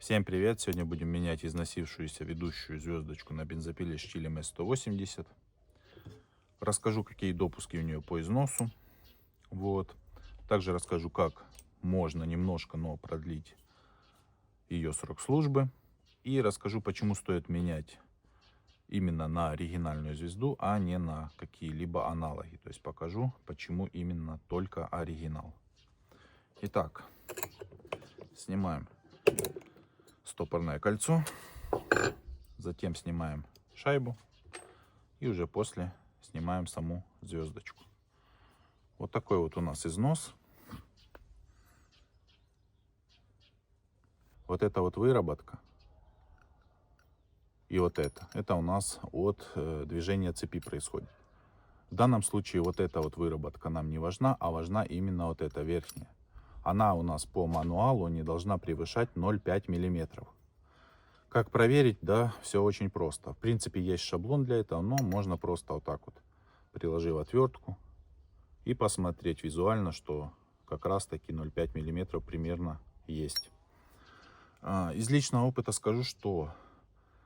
Всем привет! Сегодня будем менять износившуюся ведущую звездочку на бензопиле штилем S180. Расскажу, какие допуски у нее по износу. Вот. Также расскажу, как можно немножко, но продлить ее срок службы. И расскажу, почему стоит менять именно на оригинальную звезду, а не на какие-либо аналоги. То есть покажу, почему именно только оригинал. Итак, снимаем стопорное кольцо. Затем снимаем шайбу. И уже после снимаем саму звездочку. Вот такой вот у нас износ. Вот это вот выработка. И вот это у нас от движения цепи происходит. В данном случае вот эта вот выработка нам не важна, а важна именно вот эта верхняя. Она у нас по мануалу не должна превышать 0,5 миллиметров. Как проверить? Да, все очень просто. В принципе, есть шаблон для этого, но можно просто вот так вот, приложив отвертку, и посмотреть визуально, что как раз таки 0,5 миллиметров примерно есть. Из личного опыта скажу, что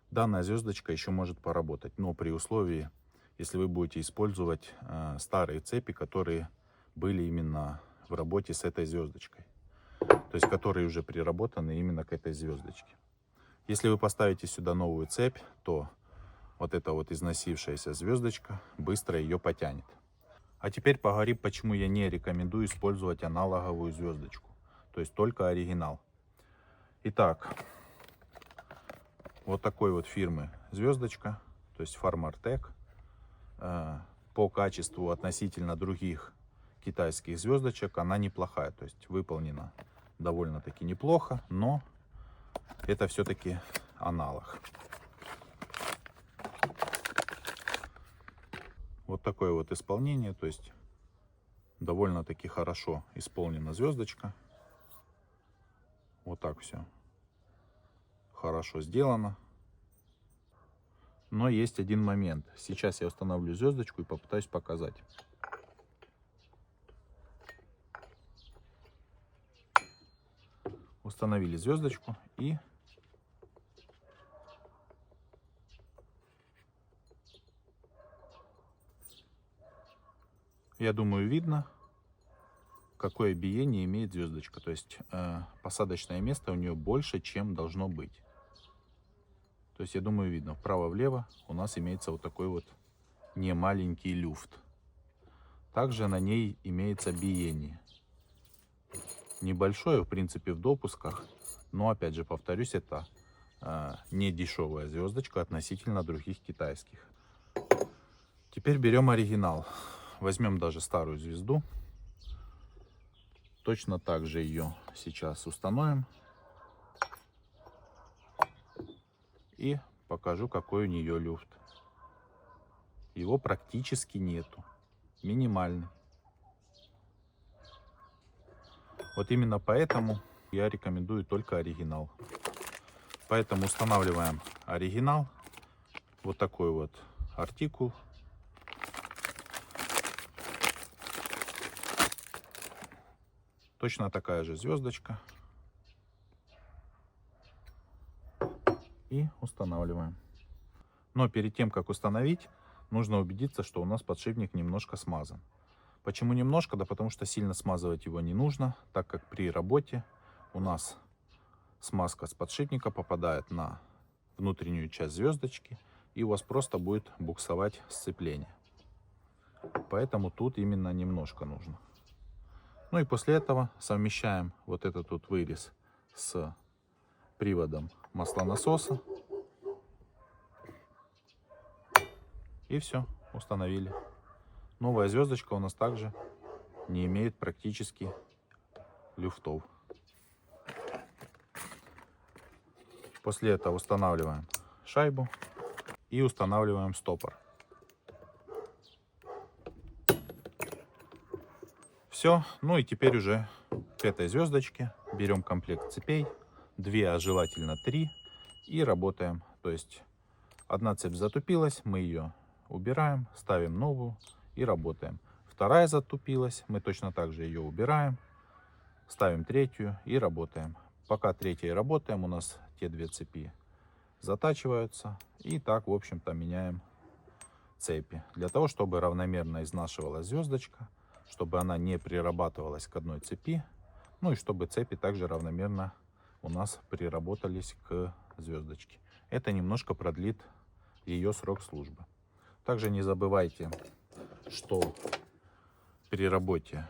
данная звездочка еще может поработать, но при условии, если вы будете использовать старые цепи, которые были именно в работе с этой звездочкой, то есть которые уже приработаны именно к этой звездочке. Если вы поставите сюда новую цепь, то вот эта вот износившаяся звездочка быстро ее потянет. А теперь поговорим, почему я не рекомендую использовать аналоговую звездочку, то есть только оригинал. Итак, вот такой вот фирмы звездочка, то есть Farmer-Tech. По качеству относительно других китайских звездочек она неплохая, то есть выполнена довольно-таки неплохо, но это все-таки аналог. Вот такое вот исполнение, то есть довольно-таки хорошо исполнена звездочка. Вот так все хорошо сделано. Но есть один момент. Сейчас я установлю звездочку и попытаюсь показать. Установили звездочку и я думаю, видно, какое биение имеет звездочка. То есть посадочное место у нее больше, чем должно быть. То есть я думаю, видно, вправо-влево у нас имеется вот такой вот немаленький люфт. Также на ней имеется биение. Небольшое, в принципе, в допусках. Но, опять же, повторюсь, это не дешевая звездочка относительно других китайских. Теперь берем оригинал. Возьмем даже старую звезду. Точно так же ее сейчас установим. И покажу, какой у нее люфт. Его практически нету. Минимальный. Вот именно поэтому я рекомендую только оригинал. Поэтому устанавливаем оригинал. Вот такой вот артикул. Точно такая же звездочка. И устанавливаем. Но перед тем, как установить, нужно убедиться, что у нас подшипник немножко смазан. Почему немножко? Да потому что сильно смазывать его не нужно, так как при работе у нас смазка с подшипника попадает на внутреннюю часть звездочки, и у вас просто будет буксовать сцепление. Поэтому тут именно немножко нужно. Ну и после этого совмещаем вот этот вот вырез с приводом маслонасоса. И все, установили. Новая звездочка у нас также не имеет практически люфтов. После этого устанавливаем шайбу и устанавливаем стопор. Все, ну и теперь уже к этой звездочке берем комплект цепей, 2, а желательно 3, и работаем. То есть одна цепь затупилась, мы ее убираем, ставим новую и работаем. Вторая затупилась, мы точно так же ее убираем, ставим третью и работаем. Пока третьей работаем, у нас те две цепи затачиваются. И так, в общем-то, меняем цепи. Для того, чтобы равномерно изнашивалась звездочка, чтобы она не прирабатывалась к одной цепи. Ну и чтобы цепи также равномерно у нас приработались к звездочке. Это немножко продлит ее срок службы. Также не забывайте, что при работе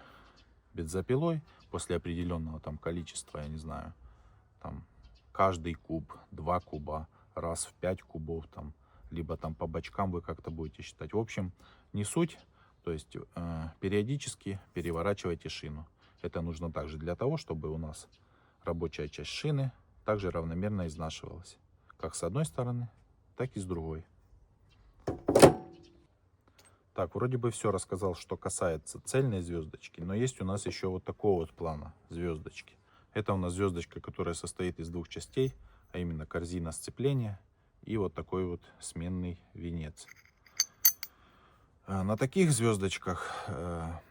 бензопилой после определенного там количества, я не знаю, там каждый куб, 2 куба, раз в 5 кубов, там, либо там по бочкам вы как-то будете считать. В общем, не суть, то есть периодически переворачивайте шину. Это нужно также для того, чтобы у нас рабочая часть шины также равномерно изнашивалась. Как с одной стороны, так и с другой. Так, вроде бы все рассказал, что касается цельной звездочки, но есть у нас еще вот такого вот плана звездочки. Это у нас звездочка, которая состоит из двух частей, а именно корзина сцепления и вот такой вот сменный венец. На таких звездочках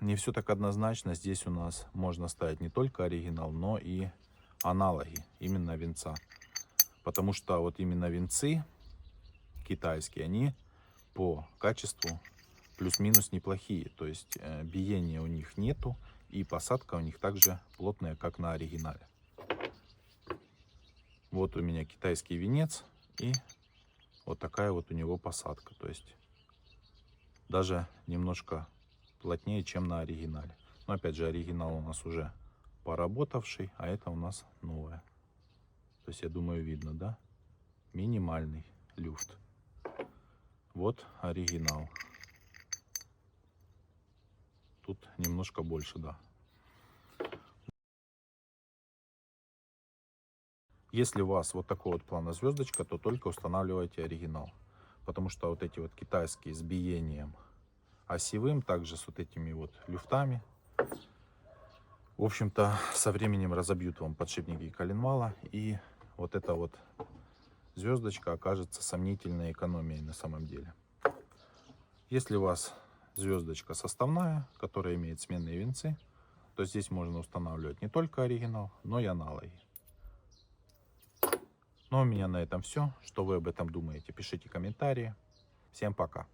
не все так однозначно. Здесь у нас можно ставить не только оригинал, но и аналоги именно венца. Потому что вот именно венцы китайские, они по качеству плюс-минус неплохие. То есть биения у них нету, и посадка у них также плотная, как на оригинале. Вот у меня китайский венец, и вот такая вот у него посадка. То есть даже немножко плотнее, чем на оригинале. Но опять же, оригинал у нас уже поработавший, а это у нас новое. То есть я думаю, видно, да? Минимальный люфт. Вот оригинал. Тут немножко больше, да. Если у вас вот такой вот плана звездочка, то только устанавливайте оригинал. Потому что вот эти вот китайские с биением осевым, также с вот этими вот люфтами, в общем-то, со временем разобьют вам подшипники коленвала. И вот эта вот звездочка окажется сомнительной экономией на самом деле. Если у вас звездочка составная, которая имеет сменные венцы, то здесь можно устанавливать не только оригинал, но и аналоги. Ну а у меня на этом все. Что вы об этом думаете? Пишите комментарии. Всем пока.